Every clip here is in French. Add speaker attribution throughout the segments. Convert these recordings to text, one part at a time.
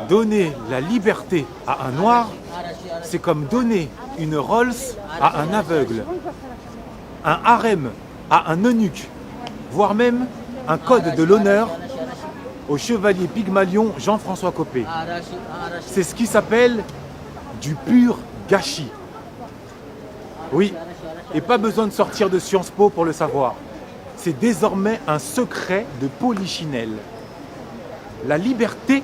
Speaker 1: Donner la liberté à un noir, c'est comme donner une Rolls à un aveugle, un harem à un eunuque, voire même un code de l'honneur au chevalier Pygmalion Jean-François Copé. C'est ce qui s'appelle du pur gâchis. Oui, et pas besoin de sortir de Sciences Po pour le savoir. C'est désormais un secret de Polichinelle. La liberté,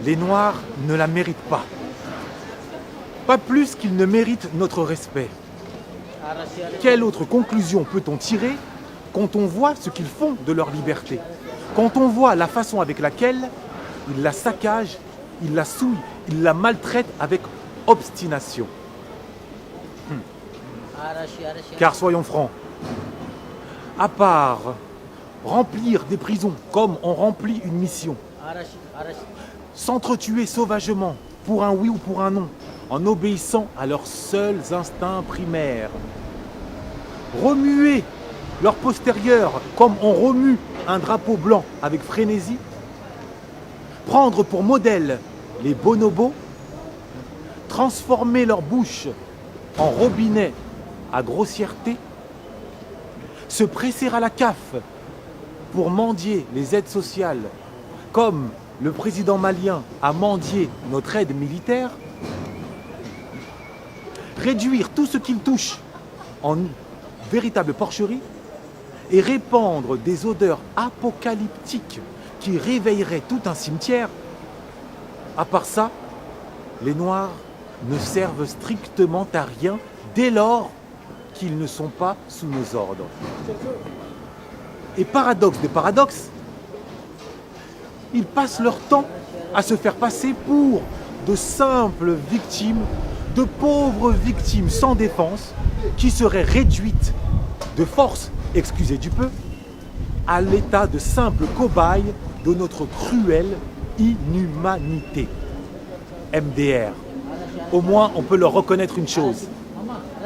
Speaker 1: les Noirs ne la méritent pas. Pas plus qu'ils ne méritent notre respect. Quelle autre conclusion peut-on tirer quand on voit ce qu'ils font de leur liberté? Quand on voit la façon avec laquelle ils la saccagent, ils la souillent, ils la maltraitent avec obstination. Car soyons francs, à part remplir des prisons comme on remplit une mission, s'entretuer sauvagement pour un oui ou pour un non, en obéissant à leurs seuls instincts primaires, remuer leur postérieur comme on remue un drapeau blanc avec frénésie, prendre pour modèle les bonobos, transformer leur bouche en robinet à grossièreté, se presser à la CAF pour mendier les aides sociales, comme le président malien a mendié notre aide militaire, réduire tout ce qu'il touche en véritable porcherie et répandre des odeurs apocalyptiques qui réveilleraient tout un cimetière. À part ça, les Noirs ne servent strictement à rien dès lors qu'ils ne sont pas sous nos ordres. Et paradoxe des paradoxes, ils passent leur temps à se faire passer pour de simples victimes, de pauvres victimes sans défense qui seraient réduites de force, excusez du peu, à l'état de simples cobayes de notre cruelle inhumanité. MDR. Au moins, on peut leur reconnaître une chose.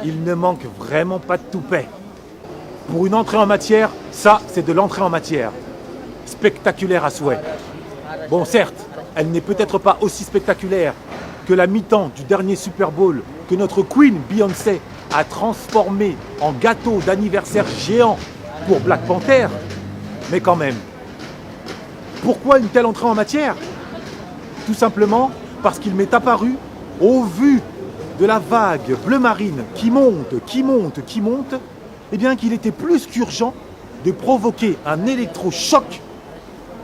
Speaker 1: Il ne manque vraiment pas de toupet. Pour une entrée en matière, ça, c'est de l'entrée en matière. Spectaculaire à souhait. Bon, certes, elle n'est peut-être pas aussi spectaculaire que la mi-temps du dernier Super Bowl que notre Queen Beyoncé a transformé en gâteau d'anniversaire géant pour Black Panther, mais quand même. Pourquoi une telle entrée en matière? Tout simplement parce qu'il m'est apparu, au vu de la vague bleu marine qui monte, eh bien qu'il était plus qu'urgent de provoquer un électrochoc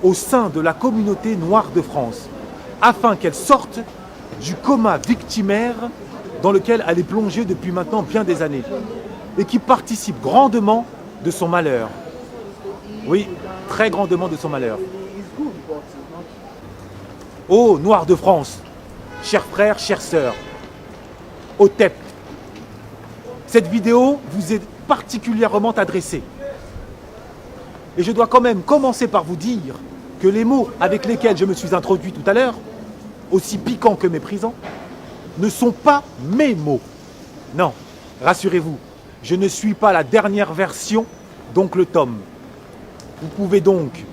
Speaker 1: au sein de la communauté noire de France, afin qu'elle sorte du coma victimaire dans lequel elle est plongée depuis maintenant bien des années, et qui participe grandement de son malheur. Oui, très grandement de son malheur. Ô Noirs de France, chers frères, chères sœurs, OTEP, cette vidéo vous est particulièrement adressée. Et je dois quand même commencer par vous dire que les mots avec lesquels je me suis introduit tout à l'heure, aussi piquants que méprisants, ne sont pas mes mots. Non, rassurez-vous, je ne suis pas la dernière version d'Oncle Tom. Vous pouvez donc,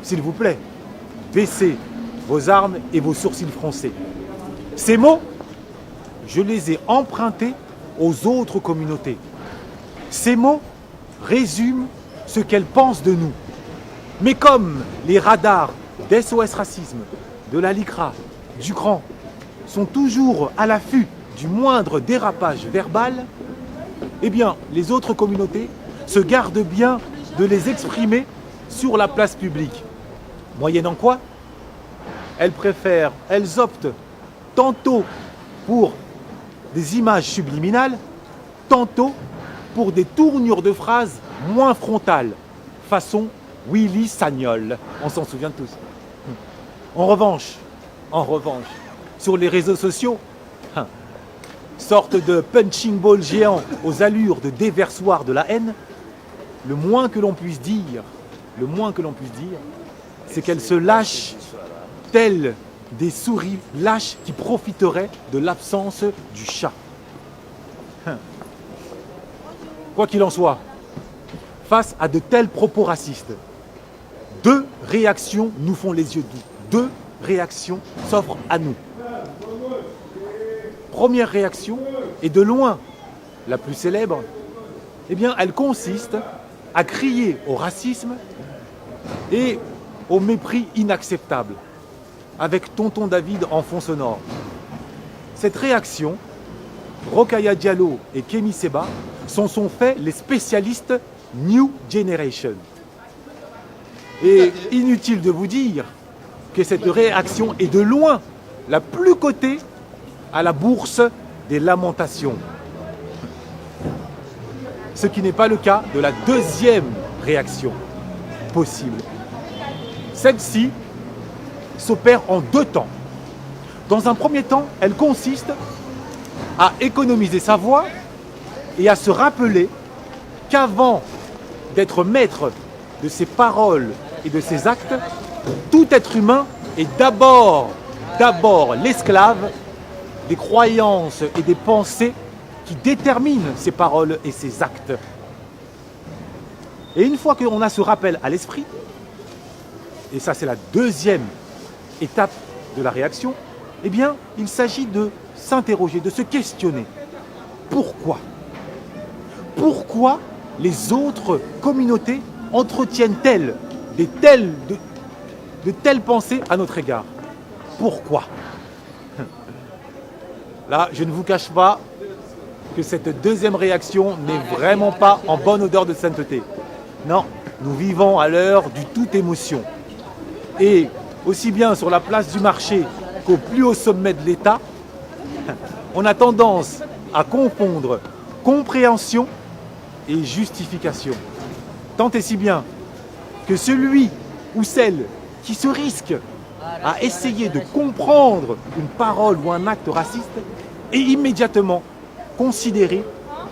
Speaker 1: s'il vous plaît, baisser vos armes et vos sourcils froncés. Ces mots, je les ai empruntés aux autres communautés. Ces mots résument ce qu'elles pensent de nous. Mais comme les radars d'SOS Racisme, de la LICRA, du CRAN, sont toujours à l'affût du moindre dérapage verbal, eh bien, les autres communautés se gardent bien de les exprimer sur la place publique. Moyennant quoi, elles optent tantôt pour des images subliminales, tantôt pour des tournures de phrases moins frontales, façon Willy Sagnol. On s'en souvient tous. En revanche, sur les réseaux sociaux, sorte de punching ball géant aux allures de déversoir de la haine, le moins que l'on puisse dire, c'est qu'elles se lâchent telles des souris lâches qui profiteraient de l'absence du chat. Quoi qu'il en soit, face à de tels propos racistes, deux réactions nous font les yeux doux. Deux réactions s'offrent à nous. Première réaction, et de loin la plus célèbre, eh bien, elle consiste à crier au racisme et au mépris inacceptable, avec Tonton David en fond sonore. Cette réaction, Rokhaya Diallo et Kémy Séba sont fait les spécialistes New Generation. Et inutile de vous dire que cette réaction est de loin la plus cotée à la bourse des lamentations. Ce qui n'est pas le cas de la deuxième réaction possible. Celle-ci s'opère en deux temps. Dans un premier temps, elle consiste à économiser sa voix et à se rappeler qu'avant d'être maître de ses paroles et de ses actes, tout être humain est d'abord l'esclave des croyances et des pensées qui déterminent ses paroles et ses actes. Et une fois qu'on a ce rappel à l'esprit, et ça c'est la deuxième étape de la réaction, eh bien il s'agit de s'interroger, de se questionner. Pourquoi ? Pourquoi les autres communautés entretiennent-elles de telles pensées à notre égard? Pourquoi? Là, je ne vous cache pas que cette deuxième réaction n'est vraiment pas en bonne odeur de sainteté. Non, nous vivons à l'heure du tout émotion. Et aussi bien sur la place du marché qu'au plus haut sommet de l'État, on a tendance à confondre compréhension et justification. Tant et si bien que celui ou celle qui se risque à essayer de comprendre une parole ou un acte raciste est immédiatement considéré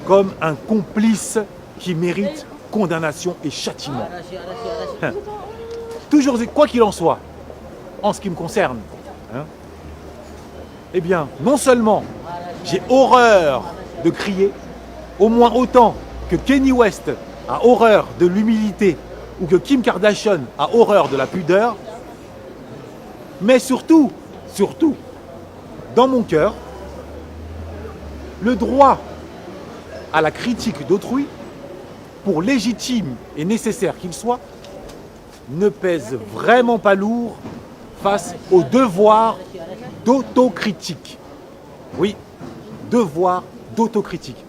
Speaker 1: comme un complice qui mérite condamnation et châtiment. Toujours, quoi qu'il en soit, en ce qui me concerne, eh bien, non seulement j'ai horreur de crier, au moins autant que Kanye West a horreur de l'humilité ou que Kim Kardashian a horreur de la pudeur, mais surtout, dans mon cœur, le droit à la critique d'autrui, pour légitime et nécessaire qu'il soit, ne pèse vraiment pas lourd face au devoir d'autocritique. Oui, devoir d'autocritique.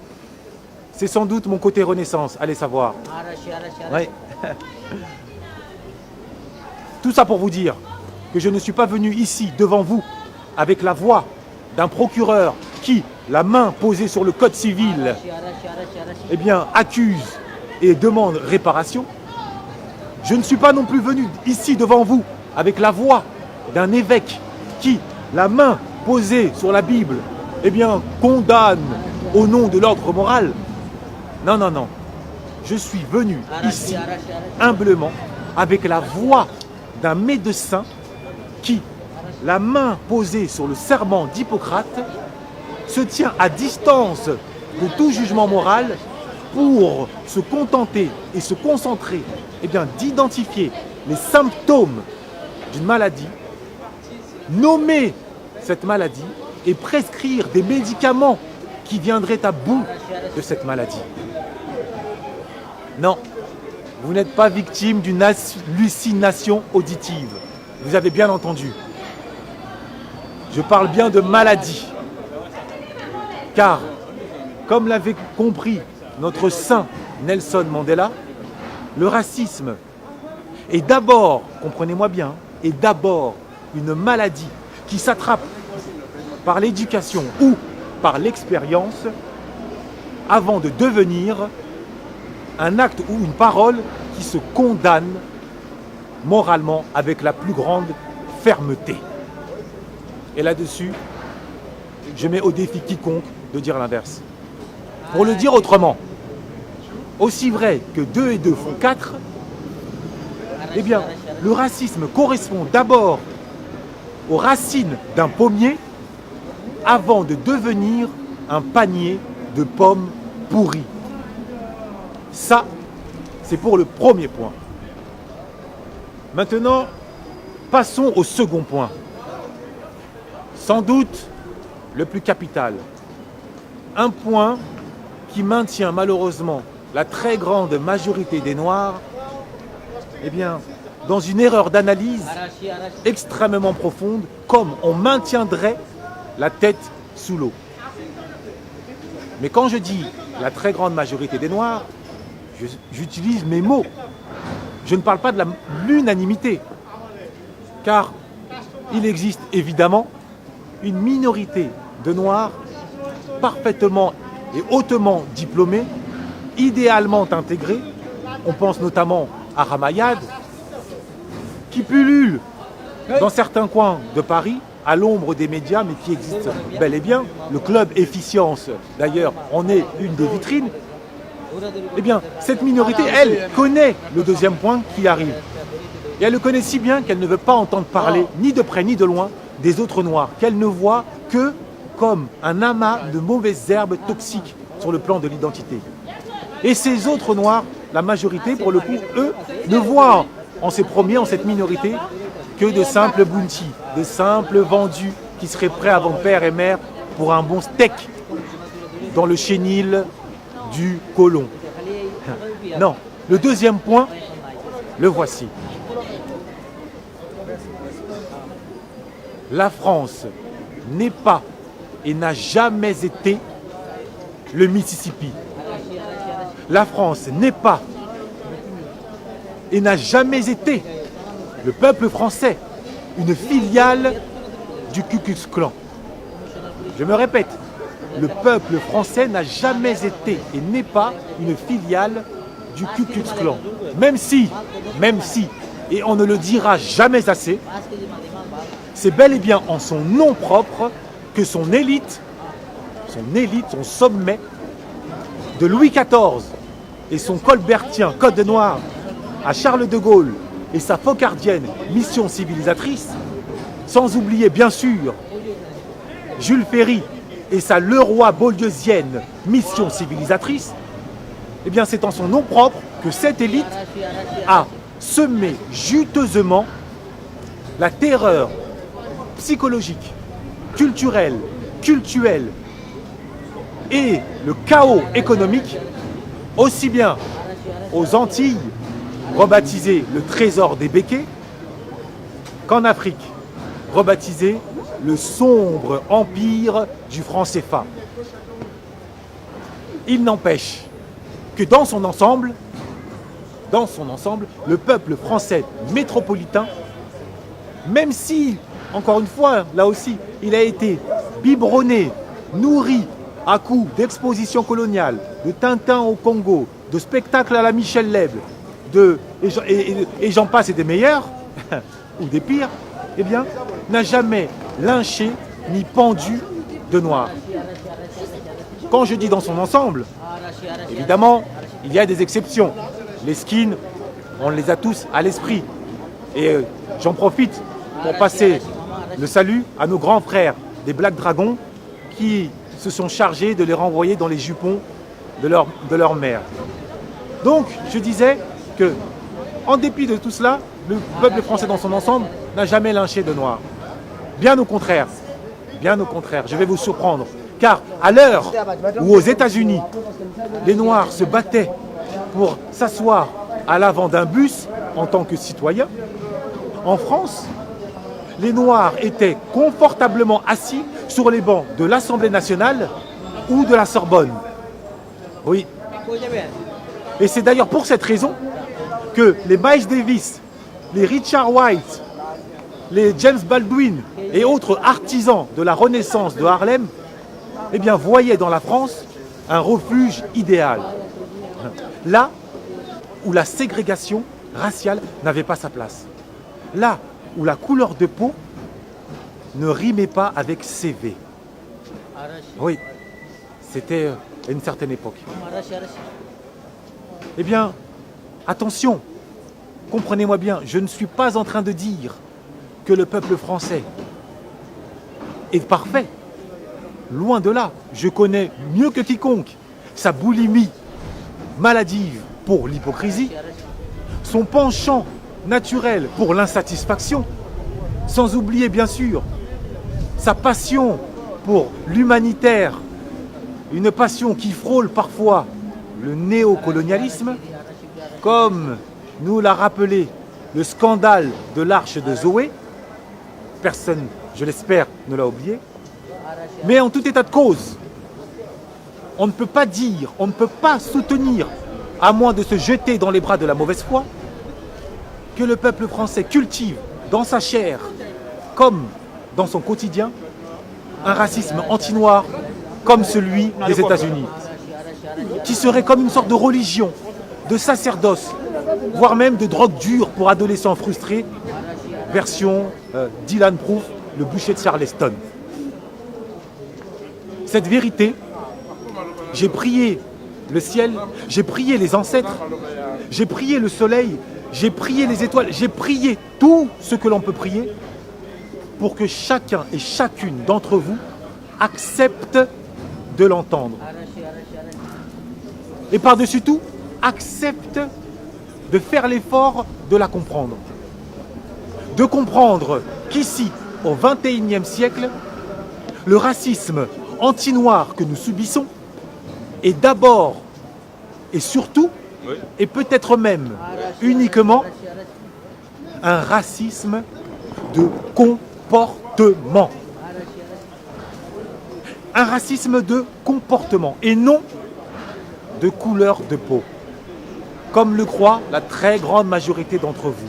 Speaker 1: C'est sans doute mon côté Renaissance, allez savoir. Ouais. Tout ça pour vous dire que je ne suis pas venu ici devant vous avec la voix d'un procureur qui, la main posée sur le code civil, eh bien, accuse et demande réparation. Je ne suis pas non plus venu ici devant vous avec la voix d'un évêque qui, la main posée sur la Bible, eh bien, condamne au nom de l'ordre moral. Non, non, non. Je suis venu ici, humblement, avec la voix d'un médecin qui, la main posée sur le serment d'Hippocrate, se tient à distance de tout jugement moral pour se contenter et se concentrer, eh bien, d'identifier les symptômes d'une maladie, nommer cette maladie et prescrire des médicaments qui viendraient à bout de cette maladie. Non, vous n'êtes pas victime d'une hallucination auditive. Vous avez bien entendu. Je parle bien de maladie. Car, comme l'avait compris notre saint Nelson Mandela, le racisme est d'abord, comprenez-moi bien, est d'abord une maladie qui s'attrape par l'éducation ou par l'expérience avant de devenir un acte ou une parole qui se condamne moralement avec la plus grande fermeté. Et là-dessus, je mets au défi quiconque de dire l'inverse. Pour le dire autrement, aussi vrai que 2 et 2 font 4, eh bien, le racisme correspond d'abord aux racines d'un pommier avant de devenir un panier de pommes pourries. Ça, c'est pour le premier point. Maintenant, passons au second point. Sans doute le plus capital. Un point qui maintient malheureusement la très grande majorité des Noirs dans une erreur d'analyse extrêmement profonde, comme on maintiendrait la tête sous l'eau. Mais quand je dis la très grande majorité des Noirs, j'utilise mes mots. Je ne parle pas de l'unanimité, car il existe évidemment une minorité de Noirs parfaitement et hautement diplômés, idéalement intégrés. On pense notamment à Ramayad, qui pullule dans certains coins de Paris, à l'ombre des médias, mais qui existe bel et bien. Le club Efficience, d'ailleurs, en est une des vitrines. Cette minorité, elle, connaît le deuxième point qui arrive. Et elle le connaît si bien qu'elle ne veut pas entendre parler, ni de près ni de loin, des autres Noirs, qu'elle ne voit que comme un amas de mauvaises herbes toxiques sur le plan de l'identité. Et ces autres Noirs, la majorité, pour le coup, eux, ne voient en ces premiers, en cette minorité, que de simples bounty, de simples vendus qui seraient prêts à vendre père et mère pour un bon steak dans le chénil du colon. Non, le deuxième point, le voici. La France n'est pas et n'a jamais été le Mississippi. La France n'est pas et n'a jamais été, le peuple français, une filiale du Ku Klux Klan. Je me répète, le peuple français n'a jamais été et n'est pas une filiale du Ku Klux Klan. Même si, et on ne le dira jamais assez, c'est bel et bien en son nom propre que son élite, son sommet, de Louis XIV et son colbertien Code noir à Charles de Gaulle et sa focardienne mission civilisatrice, sans oublier bien sûr Jules Ferry et sa Leroy-Beaulieusienne mission civilisatrice, c'est en son nom propre que cette élite a semé juteusement la terreur psychologique, culturelle, cultuelle et le chaos économique, aussi bien aux Antilles, rebaptisé le trésor des béquets, qu'en Afrique, rebaptisé le sombre empire du franc CFA. Il n'empêche que dans son ensemble, le peuple français métropolitain, même si, encore une fois, là aussi, il a été biberonné, nourri à coups d'expositions coloniales, de Tintin au Congo, de spectacles à la Michel Leb, et j'en passe et des meilleurs, ou des pires, n'a jamais lynché ni pendu de Noirs. Quand je dis dans son ensemble, évidemment, il y a des exceptions. Les skins, on les a tous à l'esprit. Et j'en profite pour passer le salut à nos grands frères des Black Dragons qui se sont chargés de les renvoyer dans les jupons de leur mère. Donc, je disais que, en dépit de tout cela, le peuple français dans son ensemble n'a jamais lynché de Noirs. Bien au contraire, je vais vous surprendre. Car à l'heure où aux États-Unis, les Noirs se battaient pour s'asseoir à l'avant d'un bus en tant que citoyens, en France, les Noirs étaient confortablement assis sur les bancs de l'Assemblée nationale ou de la Sorbonne. Oui. Et c'est d'ailleurs pour cette raison que les Miles Davis, les Richard White, les James Baldwin et autres artisans de la Renaissance de Harlem voyaient dans la France un refuge idéal. Là où la ségrégation raciale n'avait pas sa place. Là où la couleur de peau ne rimait pas avec CV. Oui, c'était à une certaine époque. Attention, comprenez-moi bien, je ne suis pas en train de dire que le peuple français est parfait. Loin de là, je connais mieux que quiconque sa boulimie maladive pour l'hypocrisie, son penchant naturel pour l'insatisfaction, sans oublier bien sûr sa passion pour l'humanitaire, une passion qui frôle parfois le néocolonialisme, comme nous l'a rappelé le scandale de l'Arche de Zoé. Personne, je l'espère, ne l'a oublié. Mais en tout état de cause, on ne peut pas dire, on ne peut pas soutenir, à moins de se jeter dans les bras de la mauvaise foi, que le peuple français cultive dans sa chair, comme dans son quotidien, un racisme anti-noir comme celui des États-Unis, qui serait comme une sorte de religion, de sacerdoce, voire même de drogue dure pour adolescents frustrés, version Dylan Proof, le bûcher de Charleston. Cette vérité, j'ai prié le ciel, j'ai prié les ancêtres, j'ai prié le soleil, j'ai prié les étoiles, j'ai prié tout ce que l'on peut prier pour que chacun et chacune d'entre vous accepte de l'entendre. Et par-dessus tout, accepte de faire l'effort de la comprendre. De comprendre qu'ici, au XXIe siècle, le racisme anti-noir que nous subissons est d'abord et surtout, et peut-être même uniquement, un racisme de comportement. Un racisme de comportement et non de couleur de peau, comme le croit la très grande majorité d'entre vous.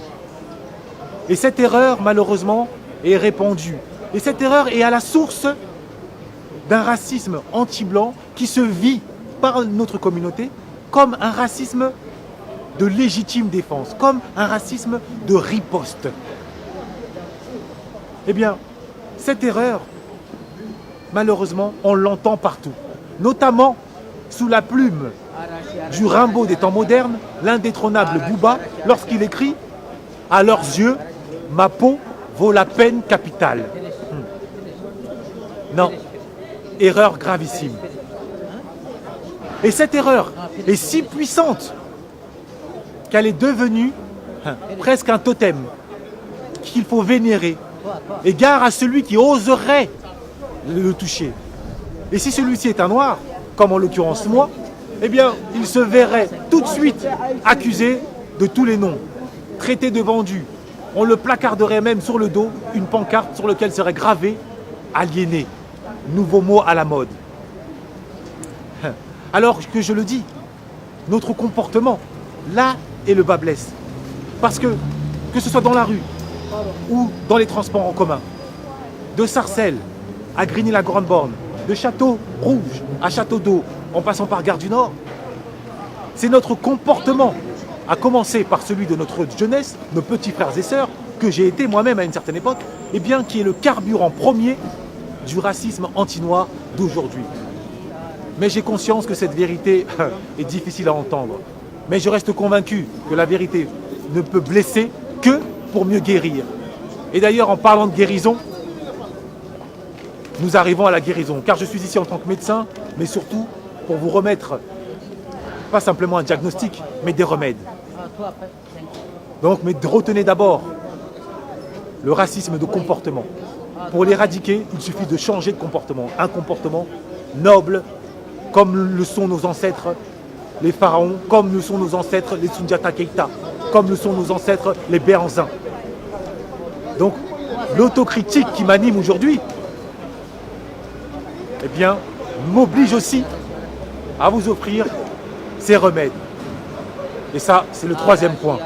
Speaker 1: Et cette erreur, malheureusement, est répandue. Et cette erreur est à la source d'un racisme anti-blanc qui se vit par notre communauté comme un racisme de légitime défense, comme un racisme de riposte. Eh bien, cette erreur, malheureusement, on l'entend partout, notamment sous la plume du Rimbaud des temps modernes, l'indétrônable Booba, lorsqu'il écrit « À leurs yeux, ma peau vaut la peine capitale ». Non, erreur gravissime. Et cette erreur est si puissante qu'elle est devenue presque un totem qu'il faut vénérer. Et gare à celui qui oserait le toucher. Et si celui-ci est un noir, comme en l'occurrence moi, eh bien, il se verrait tout de suite accusé de tous les noms, traité de vendu. On le placarderait même sur le dos, une pancarte sur laquelle serait gravé « aliéné », nouveau mot à la mode. Alors que je le dis, notre comportement, là est le bas blesse. Parce que ce soit dans la rue ou dans les transports en commun, de Sarcelles à Grigny-la-Grande-Borne, de Château-Rouge à Château-d'Eau, en passant par Gare du Nord, c'est notre comportement, à commencer par celui de notre jeunesse, nos petits frères et sœurs, que j'ai été moi-même à une certaine époque, eh bien, qui est le carburant premier du racisme anti-noir d'aujourd'hui. Mais j'ai conscience que cette vérité est difficile à entendre. Mais je reste convaincu que la vérité ne peut blesser que pour mieux guérir. Et d'ailleurs, en parlant de guérison, nous arrivons à la guérison. Car je suis ici en tant que médecin, mais surtout pour vous remettre, pas simplement un diagnostic, mais des remèdes. Donc, mais retenez d'abord le racisme de comportement. Pour l'éradiquer, il suffit de changer de comportement. Un comportement noble, comme le sont nos ancêtres, les pharaons, comme le sont nos ancêtres, les Soundiata Keita, comme le sont nos ancêtres, les Béhanzins. Donc, l'autocritique qui m'anime aujourd'hui, eh bien, m'oblige aussi à vous offrir ces remèdes. Et ça, c'est le troisième point.